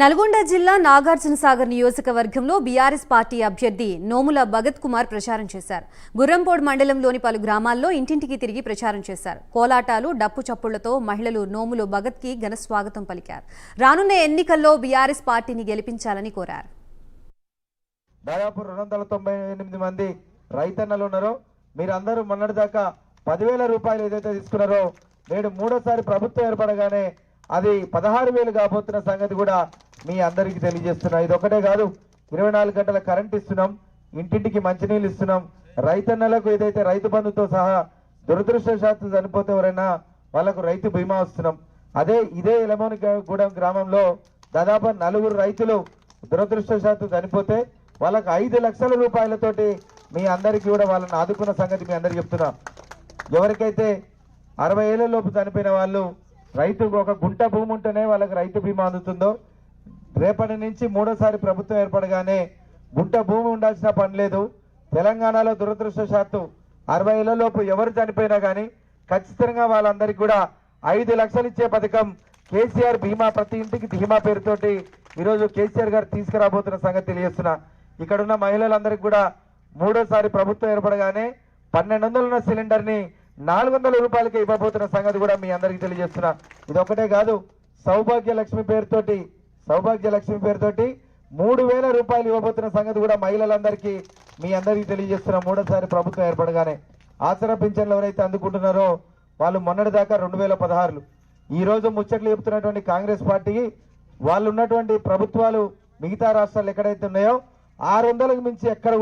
నల్గొండ జిల్లా నాగార్జునసాగర్ నియోజకవర్గంలో BRS party అభ్యర్థి నోముల భగత్ కుమార్ ప్రచారం చేశారు. గుర్రంపోడ్ మండలంలోని పలు గ్రామాల్లో ఇంటింటికి తిరిగి ప్రచారం చేశారు. కోలాటాలు, డప్పు చప్పుళ్లతో మహిళలు నోముల భగత్ కి ఘన స్వాగతం పలికారు. రానున్న ఎన్నికల్లో బీఆర్ఎస్ పార్టీని గెలిపించాలని కోరారు. దాదాపు 298 మంది రైతన్నలు ఉన్నారు. మీరందరూ మొన్నటిదాకా 10,000 రూపాయలు ఏదైతే తీసుకున్నారో నేడు మూడోసారి ప్రభుత్వం ఏర్పడగానే అది 16,000 కాబోతున్న సంగతి కూడా మీ అందరికీ తెలియజేస్తున్నా. ఇది ఒకటే కాదు, 24 గంటల కరెంట్ ఇస్తున్నాం, ఇంటింటికి మంచినీళ్ళు ఇస్తున్నాం, రైతన్నలకు ఏదైతే రైతు బంధుతో సహా దురదృష్టవశాత్తు చనిపోతే ఎవరైనా వాళ్ళకు రైతు బీమా వస్తున్నాం. ఇదే ఎలమోనిగూడెం గ్రామంలో దాదాపు 4 రైతులు దురదృష్టవశాత్తు చనిపోతే వాళ్ళకు 5 లక్షల రూపాయలతోటి మీ అందరికీ కూడా వాళ్ళని ఆదుకున్న సంగతి మీ అందరికీ చెప్తున్నాం. ఎవరికైతే 60 ఏళ్ల లోపు చనిపోయిన వాళ్ళు రైతుకు ఒక గుంట భూమి ఉంటేనే వాళ్ళకి రైతు బీమా అందుతుందో, రేపటి నుంచి మూడోసారి ప్రభుత్వం ఏర్పడగానే గుంట భూమి ఉండాల్సిన పని లేదు. తెలంగాణలో దురదృష్టవశాత్తు 60 ఏళ్ల లోపు ఎవరు చనిపోయినా కానీ ఖచ్చితంగా వాళ్ళందరికీ కూడా 5 లక్షలు ఇచ్చే పథకం కేసీఆర్ బీమా, ప్రతి ఇంటికి ధీమా పేరుతోటి ఈరోజు కేసీఆర్ గారు తీసుకురాబోతున్న సంగతి తెలియజేస్తున్నా. ఇక్కడున్న మహిళలందరికీ కూడా మూడోసారి ప్రభుత్వం ఏర్పడగానే 1200 ఉన్న సిలిండర్ని 400 రూపాయలకి ఇవ్వబోతున్న సంగతి కూడా మీ అందరికీ తెలియజేస్తున్నా. ఇది ఒకటే కాదు, సౌభాగ్య లక్ష్మి పేరుతోటి 3,000 రూపాయలు ఇవ్వబోతున్న సంగతి కూడా మహిళలందరికీ మీ అందరికీ తెలియజేస్తున్నా. మూడోసారి ప్రభుత్వం ఏర్పడగానే ఆసరా పింఛన్లు ఎవరైతే అందుకుంటున్నారో వాళ్ళు మొన్నటిదాకా 2016. ఈ రోజు ముచ్చట్లు చెప్తున్నటువంటి కాంగ్రెస్ పార్టీకి వాళ్ళు ఉన్నటువంటి ప్రభుత్వాలు మిగతా రాష్ట్రాలు ఎక్కడైతే ఉన్నాయో 600కు మించి ఎక్కడ